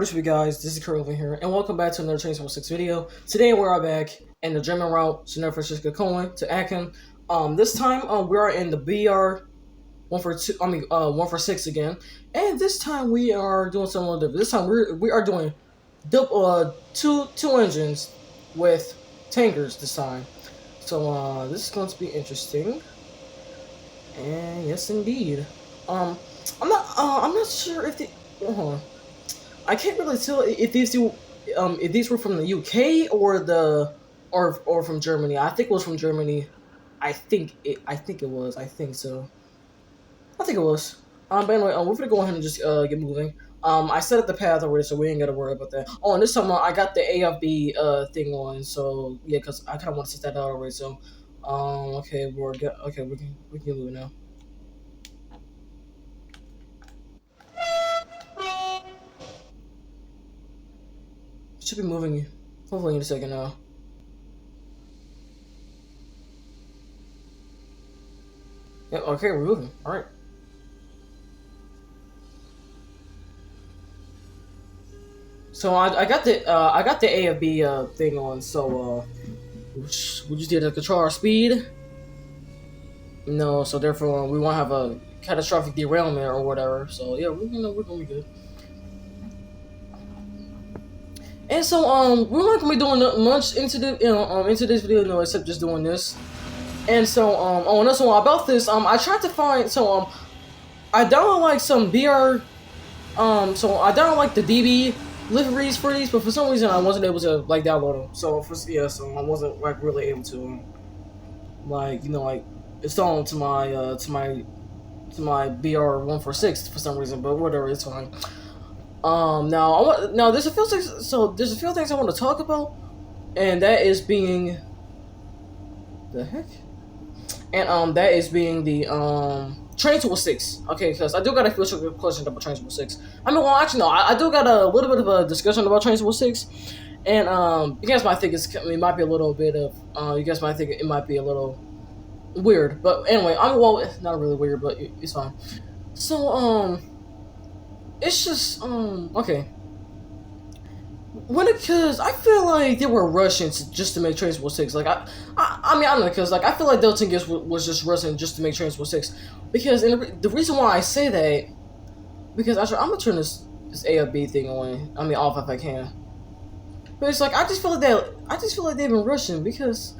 What is up, you guys? This is Köln-Aachen here, and welcome back to another Train6 video. Today we are back in the German route, Schnellfahrstrecke Köln-Aachen. This time we are in the BR 146 again, and this time we are doing something a little different. This time we are doing two engines with tankers this time. So this is going to be interesting, and yes indeed. I'm not sure if the I can't really tell if these were from the UK or from Germany. I think it was from Germany. I think it was. I think so. I think it was. But anyway, we're gonna go ahead and just get moving. I set up the path already, so we ain't gotta worry about that. Oh, and this time I got the AFB thing on, so yeah, cause I kind of want to set that out already. So, okay, we can move now. Should be moving hopefully in a second now. Yeah, okay, we're moving. Alright. So I got the AFB thing on, so we just need to control our speed. No, so therefore we won't have a catastrophic derailment or whatever. So yeah, we're gonna be good. And so we're not gonna be doing much into this video, except just doing this. And so and also about this, I tried to find I downloaded like some BR so I downloaded like the DB liveries for these, but for some reason I wasn't able to like download them. So so I wasn't like really able to like install them to my BR 146 for some reason, but whatever, it's fine. Now there's a few things I want to talk about, and that is being the heck, and that is being the Train6. Okay, because I do got a few questions about Train6. I mean, well, actually no, I do got a little bit of a discussion about Train6, and you guys might think it might be a little bit of you guys might think it might be a little weird, but anyway, it's not really weird, but it's fine. So it's just okay. Because I feel like they were rushing just to make Train6. Like I mean I don't know, because like I feel like Delta Gibbs was just rushing just to make Train6. Because the reason why I say that, because I'm gonna turn this AFB thing on. I mean off if I can. But it's like I just feel like they've been rushing because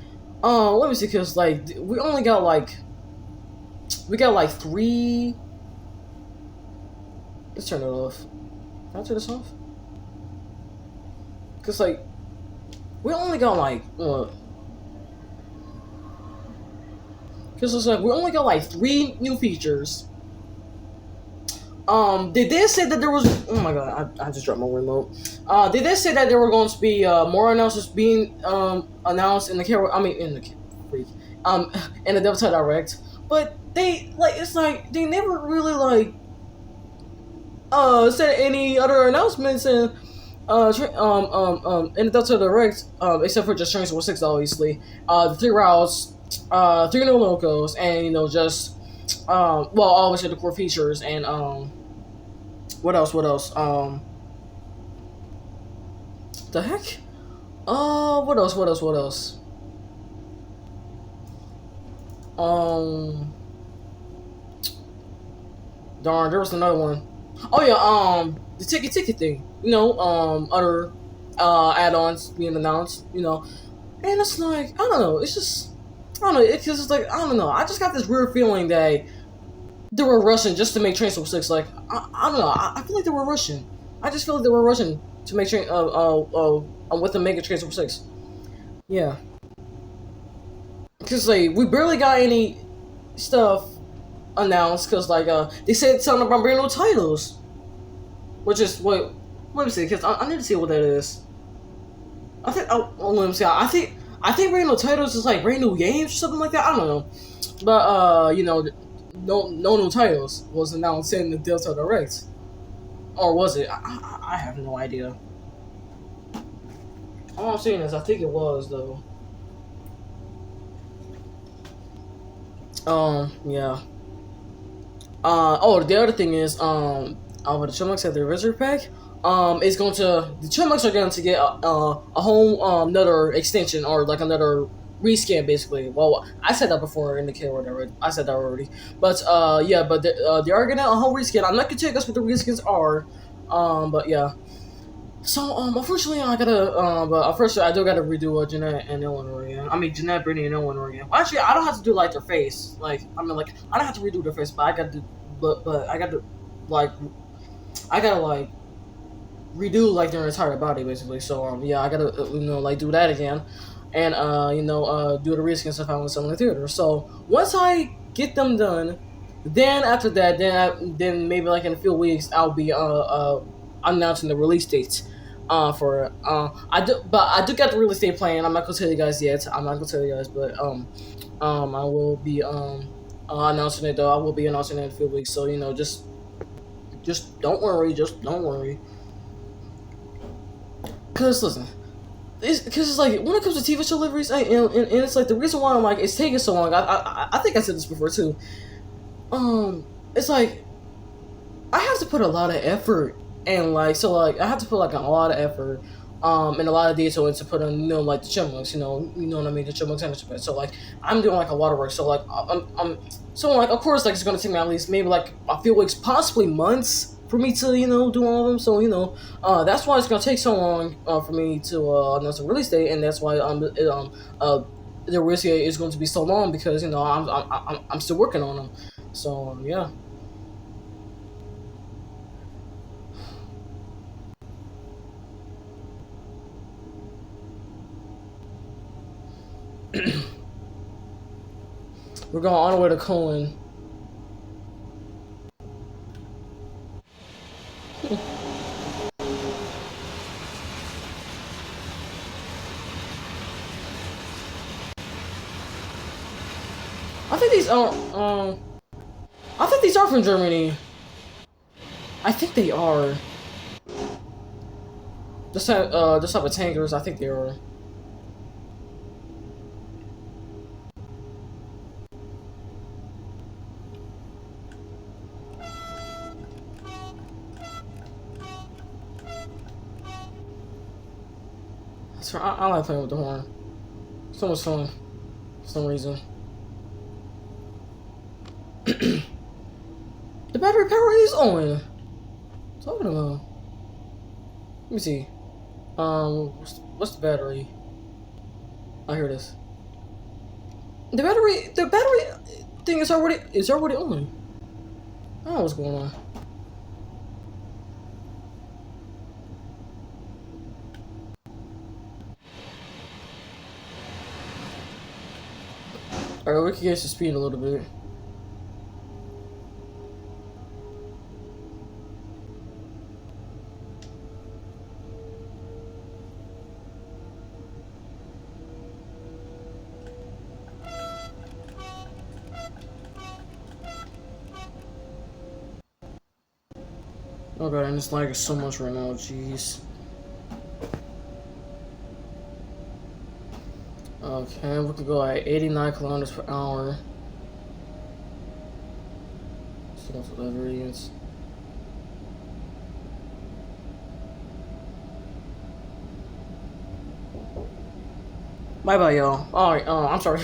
let me see, because like we got like 3. Let's turn it off. Can I turn this off? Cause like we only got like cause it's like we only got like 3 new features. They did say that there was, oh my god, I just dropped my remote. They did say that there were going to be more announcements being announced in the in the Delta Direct, but they they never really like said any other announcements in the Delta Direct, except for just Train6, obviously. The 3 routes, 3 new locos, and just well, obviously the core features, and what else? The heck? What else? Darn, there was another one. Oh yeah, the ticket thing. Other add-ons being announced. And it's like I don't know. It's just I don't know. Because it's like I don't know. I just got this weird feeling that they were rushing just to make Train6. Like I don't know. I feel like they were rushing. I just feel like they were rushing to make with the mega Train6. Yeah. Because like we barely got any stuff announced, because like they said something about brand new titles, which is let me see, because I need to see what that is. I think let me see. I think brand new titles is like brand new games or something like that. I don't know, but no new titles was announced in the Delta Direct, or was it? I have no idea. All I'm saying is I think it was though. Yeah. The other thing is, the Chumbucks had their visitor pack. is going to the chipmunks are going to get a whole another extension or like another reskin basically. Well, I said that before in the kid or whatever. I said that already. But yeah, but they are getting a whole reskin. I'm not gonna tell you guys what the reskins are. But yeah. So unfortunately I gotta but unfortunately I do gotta redo Jeanette and Eleanor again. I mean Jeanette, Brittany, and Eleanor again. Well, actually I don't have to do like their face. Like I mean like I don't have to redo their face, but I gotta do but I gotta like I gotta like redo like their entire body basically. So yeah, I gotta like do that again, and do the risk and stuff out in some of the theater. So once I get them done, then after that, then maybe like in a few weeks I'll be announcing the release dates. For I do got the release date plan. I'm not gonna tell you guys yet. I'm not gonna tell you guys, but I will be announcing it though. I will be announcing it in a few weeks. So just don't worry. Just don't worry. Cause listen, it's like when it comes to TV show deliveries, and it's like the reason why I'm like it's taking so long. I think I said this before too. It's like I have to put a lot of effort and like so like I have to put like a lot of effort, and a lot of detail into put on like the chipmunks. You know what I mean, the chipmunks and the chipmunks. So like I'm doing like a lot of work. So like so like of course like it's gonna take me at least maybe like a few weeks, possibly months for me to do all of them. So that's why it's gonna take so long for me to announce a release date, and that's why the release date is going to be so long because I'm still working on them. So yeah. We're going all the way to Köln. I think these are I think these are from Germany. I think they are. This type of tankers, I think they are. So I like playing with the horn. So much fun. For some reason. The battery power is on. Talking about. Let me see. What's the battery? I hear this. The battery thing is already on. I don't know what's going on. Alright, we can get the speed a little bit. Oh god, and it's lagging so much right now, jeez. Okay, we could go at 89 kilometers per hour. So that's what that really is. Bye bye, y'all. Alright, I'm sorry.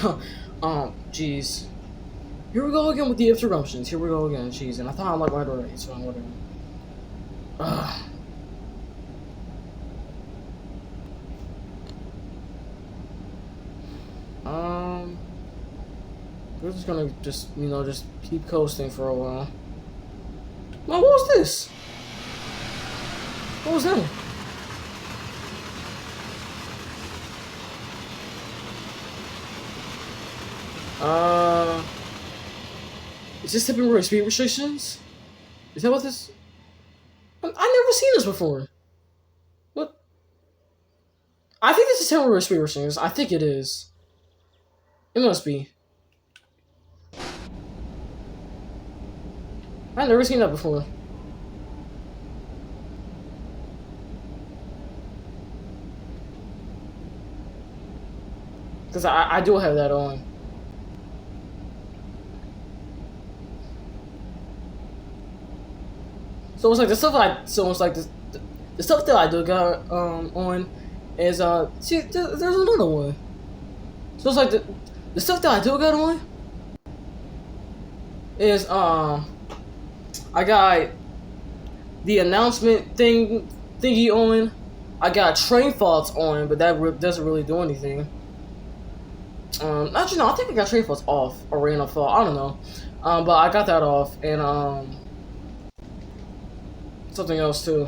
Jeez. Here we go again with the interruptions. Here we go again, jeez. And I thought I'm like right already, so whatever. Ugh. We're just gonna just keep coasting for a while. Well, what was this? What was that? Is this temporary speed restrictions? Is that what this? I've never seen this before. What? I think this is temporary speed restrictions. I think it is. It must be. I've never seen that before. Because I do have that on. So it's like the stuff like the the stuff that I do got on is see there's another one. So it's like the stuff that I do got on is I got the announcement thingy on. I got train faults on, but that doesn't really do anything. Actually, no, I think I got train faults off or random fault. I don't know. But I got that off, and something else too.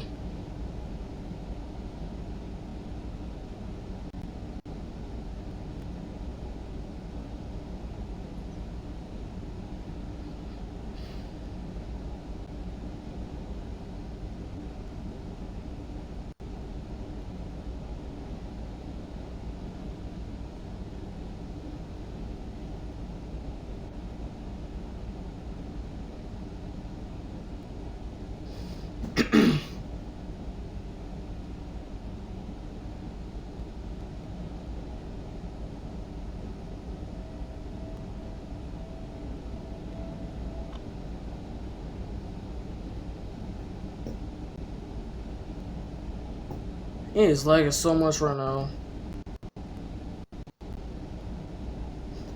It is lagging so much right now.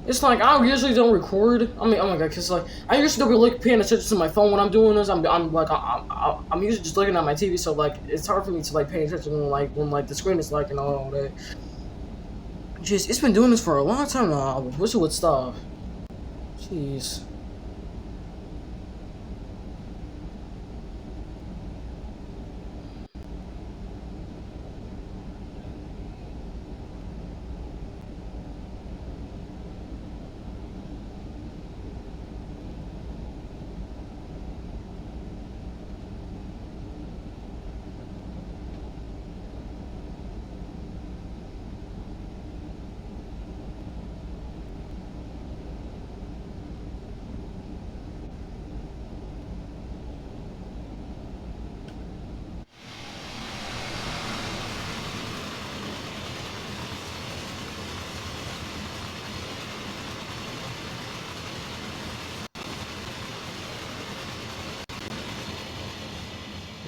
It's like I usually don't record. I mean, oh my god, cause like I usually don't be like paying attention to my phone when I'm doing this. I'm like I'm usually just looking at my TV, so like it's hard for me to like pay attention when the screen is like and all that. Jeez, it's been doing this for a long time now. I wish it would stop. Jeez.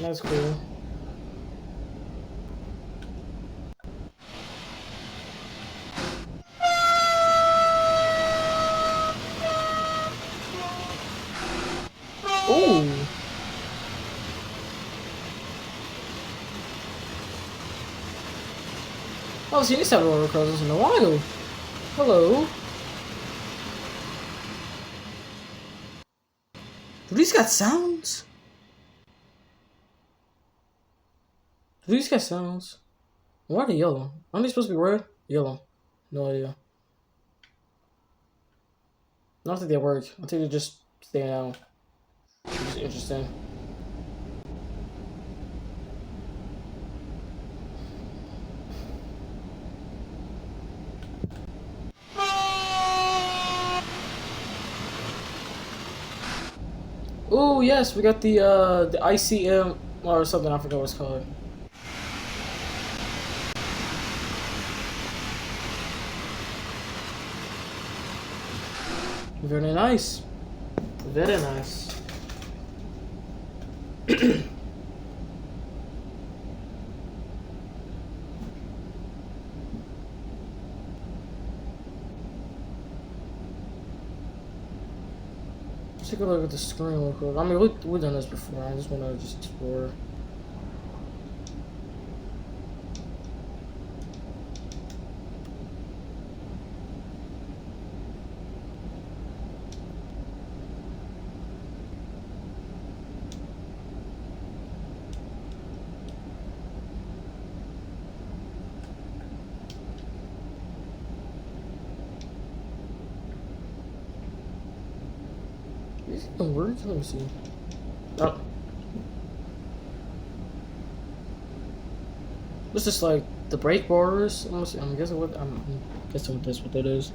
That's cool. Ooh. Oh, see, these have roller coasters in a while. Hello. Do these got sounds? Do these got sounds? Why are they yellow? Aren't they supposed to be red? Yellow. No idea. I don't think they work. I think they're just staying out. Which is interesting. Oh yes, we got the ICM or something. I forgot what it's called. Very nice. Very nice. Take a look at the screen real quick. I mean, we've done this before. I just want to just explore. Is it the words? Let me see. Oh. This is like the brake bars. I'm guessing what what that is.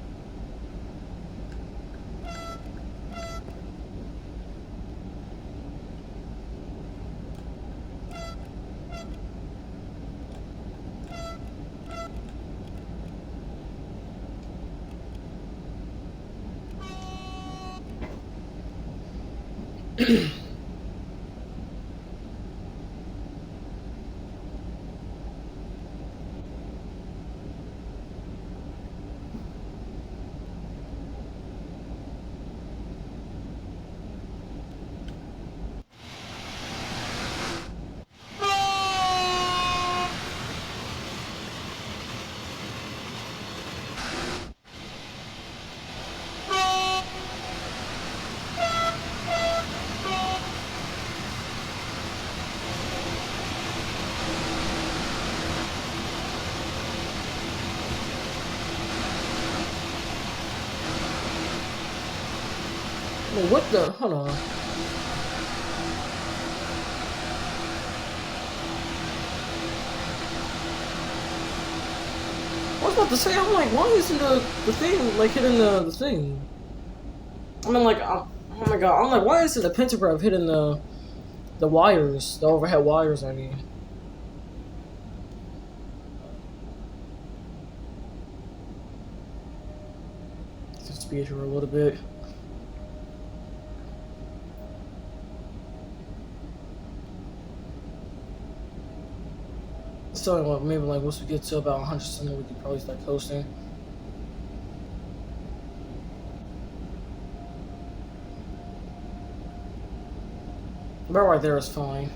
Well, what the? Hold on. I was about to say, I'm like, why isn't the thing like hitting the thing? I mean, like, oh my god, I'm like, why isn't the pentagram hitting the wires, the overhead wires? I mean, just speed here a little bit. So like, maybe like once we get to about 100 something, we could probably start coasting. But right there is fine.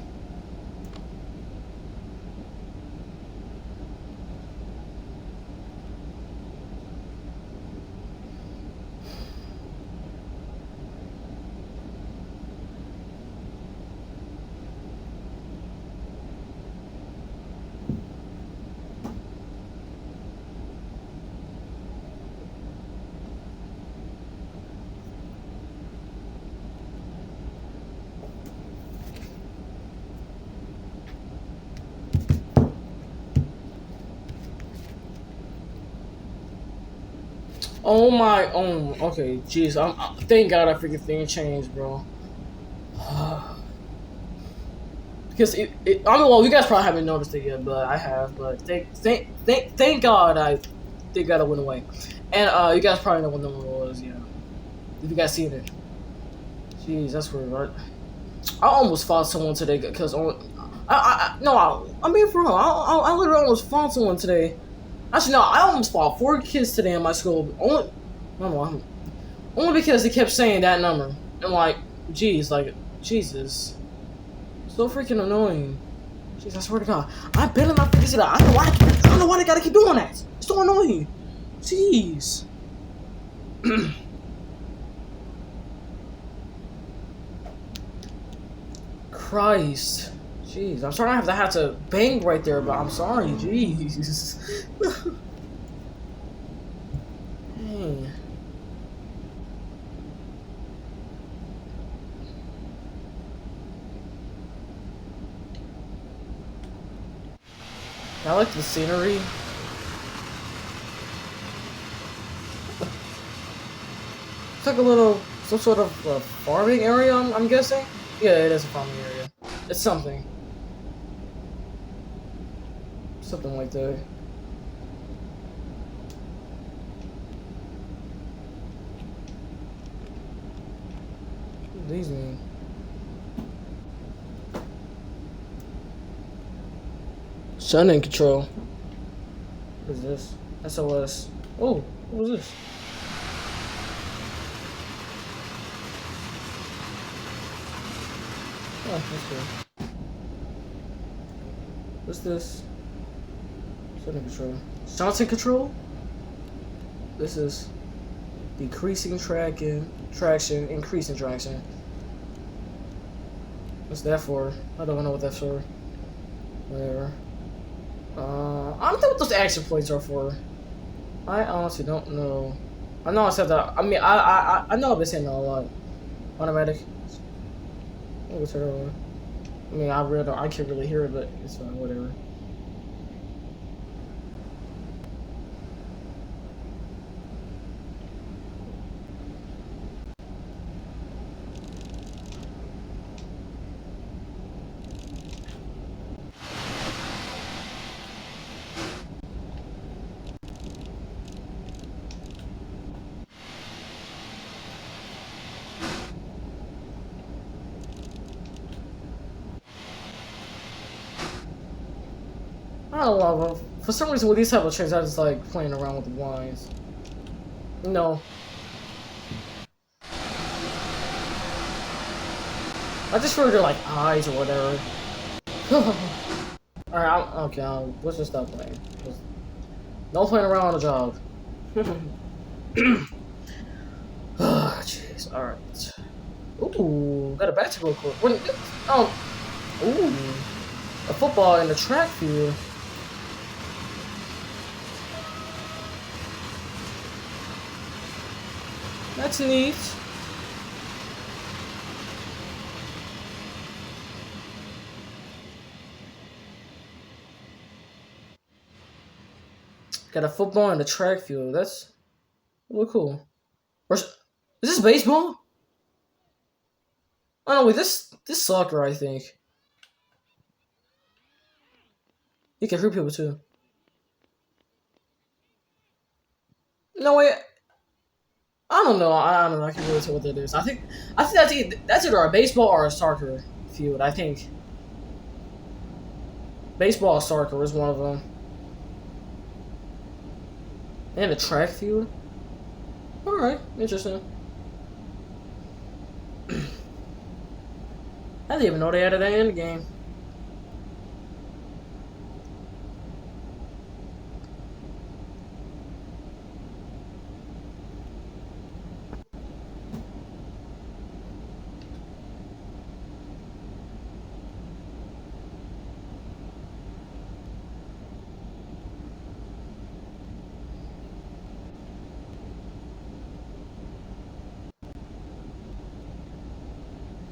Oh my, okay, jeez, thank God I freaking thing changed, bro. Because I mean, well, you guys probably haven't noticed it yet, but I have. But thank God they got it went away, and you guys probably know what number it was, yeah. If you guys seen it, jeez, that's weird, right? I almost fought someone today because I mean for real, I literally almost fought someone today. Actually, no, I almost fought 4 kids today in my school. Only because they kept saying that number. And like, jeez, like, Jesus. So freaking annoying. Jeez, I swear to God. I've been in my freaking seat. I don't know why they gotta keep doing that. It's so annoying. Jeez. Christ. Jeez, I'm sorry I have to bang right there, but I'm sorry. Jeez. Dang. I like the scenery. It's like a little, some sort of farming area, I'm guessing? Yeah, it is a farming area. It's something. Something like that. What do these mean? Sun in control. What is this? SOS. Oh, what was this? Oh, that's good. What's this? Sun in control. Johnson control? This is decreasing traction, increasing traction. What's that for? I don't know what that's for. Whatever. I don't know what those action points are for. I honestly don't know. I know I said that. I mean, I know I've been saying that a lot. Automatic. Oh, turn it on. I mean, I really don't. I can't really hear it, but it's fine. Whatever. I don't know, but for some reason with these type of trains, I just like playing around with the blinds. No. I just figured they're like eyes or whatever. Alright, okay, let's just stop playing. No playing around on the job. Ah, jeez, alright. Ooh, got a basketball court. Ooh, a football in the track field. That's neat. Got a football and a track field. That's really cool. Is this baseball? Oh no, wait, this soccer, I think. You can hurt people too. No wait, I don't know. I don't know. I can't really tell what that is. I think that's either a baseball or a soccer field. I think baseball or soccer is one of them. And a track field. All right, interesting. I didn't even know they added that in the game.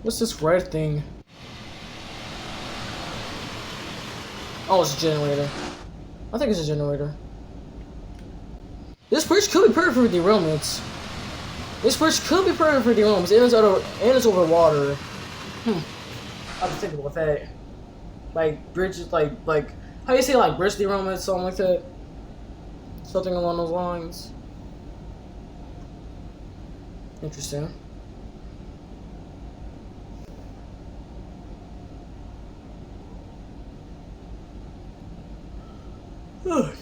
What's this red thing? Oh, it's a generator. I think it's a generator. This bridge could be perfect for derailments. This bridge could be perfect for derailments, and it's over water. I have to think about that. Like bridges, like how you say like bridge derailment, something like that. Something along those lines. Interesting. Okay.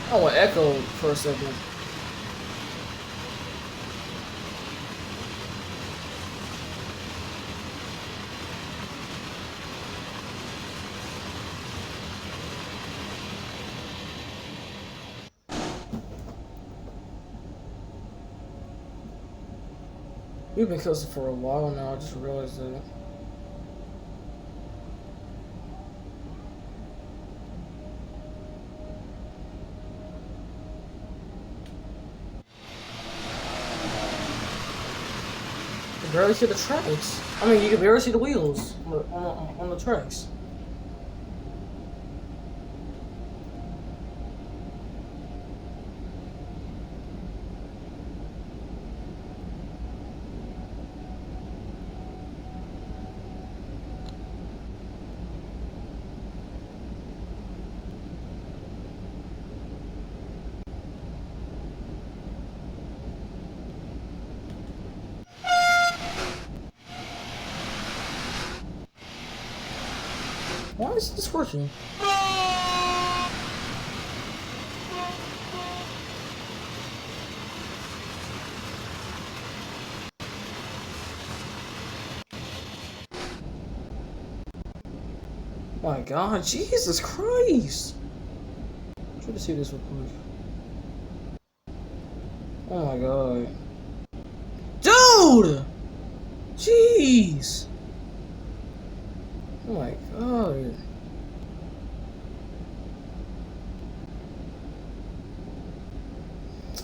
Oh, an echo for a second. We've been coasting for a while now, I just realized that. You can barely see the tracks. I mean, you can barely see the wheels on the tracks. Why is this working? My God, Jesus Christ! Try to see this real quick. Oh my God. Dude! Jeez! Oh my God.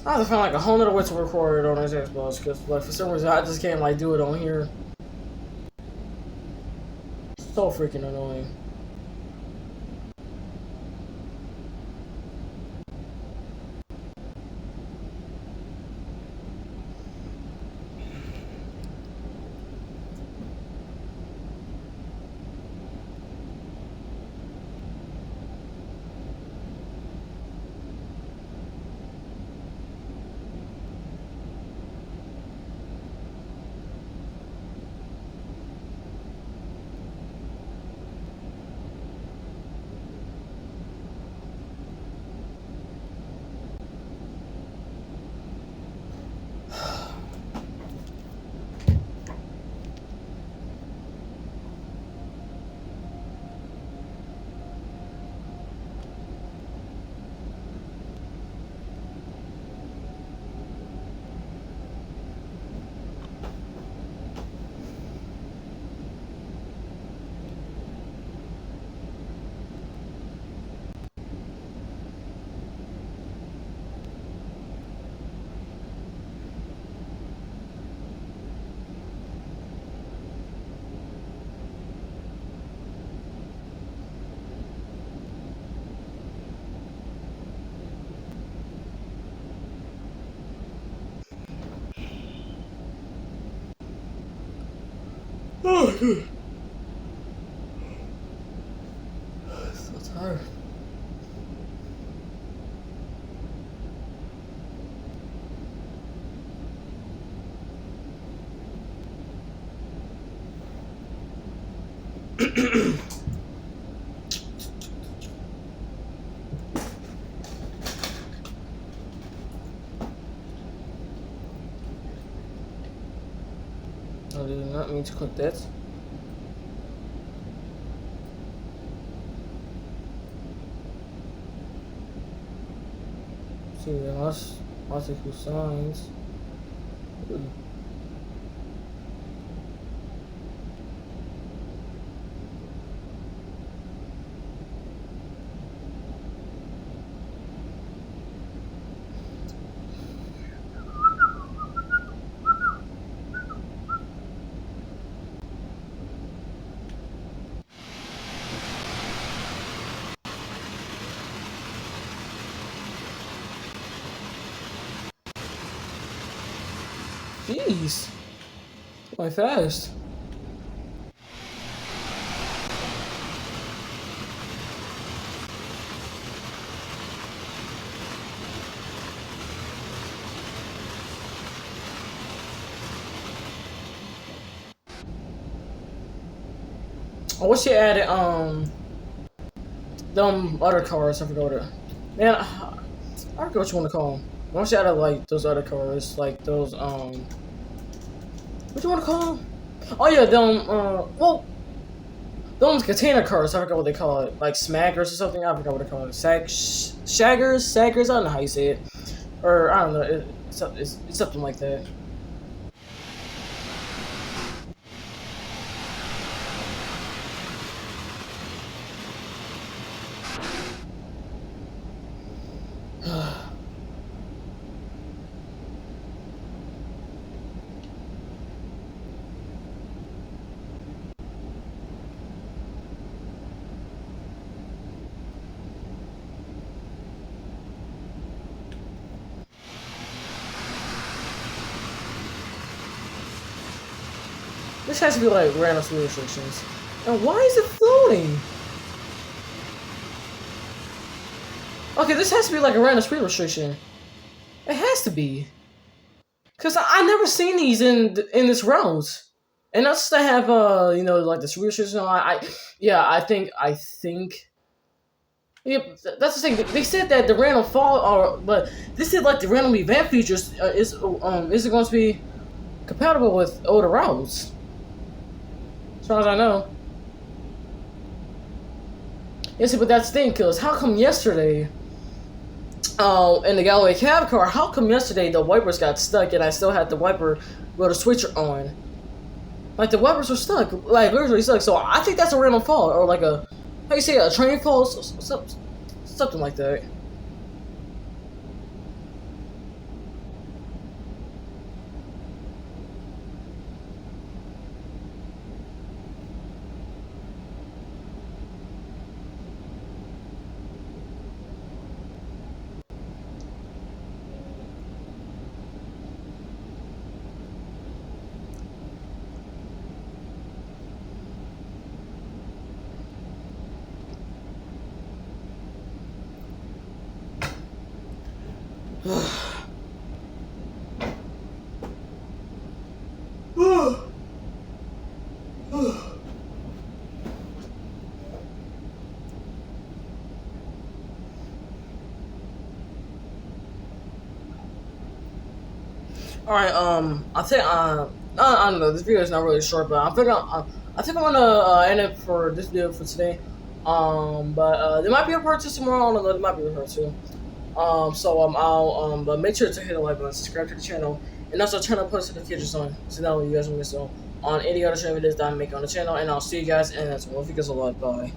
I have to find like a whole nother way to record it on this Xbox because like for some reason I just can't like do it on here. So freaking annoying. Oh, so tired. I did not mean to click that. See, logical signs. Ooh. Jeez, my fast. I wish you added them other cars. I forgot what it. Man, I forgot what you want to call them. I wish you added like those other cars, like those what do you want to call them? Oh yeah, them well, those container cars. I forgot what they call it, like smaggers or something. I forgot what they call it. Saggers. I don't know how you say it, or I don't know. It's something like that. This has to be like random speed restrictions. And why is it floating? Okay, this has to be like a random speed restriction. It has to be. Cause I never seen these in this route. And that's to have you know, like the speed restriction. Yeah, I think yeah, that's the thing. They said that the random fall, or but they said like the random event features is it going to be compatible with older routes? As far as I know. Yes, but that's the thing, cause how come yesterday, in the Galloway cab car, how come yesterday the wipers got stuck and I still had the wiper with the switcher on? Like the wipers were stuck, like literally stuck. So I think that's a random fault, or like a how you say a train fault, something like that. All right. I think I don't know. This video is not really short, but I think I'm gonna end it for this video for today. But there might be a part two tomorrow. I don't know. There might be a part two. But make sure to hit the like button, subscribe to the channel, and also turn on post notifications on so that way you guys will miss out on any other video videos that I make on the channel. And I'll see you guys in the next one. Thank you guys a lot. Bye.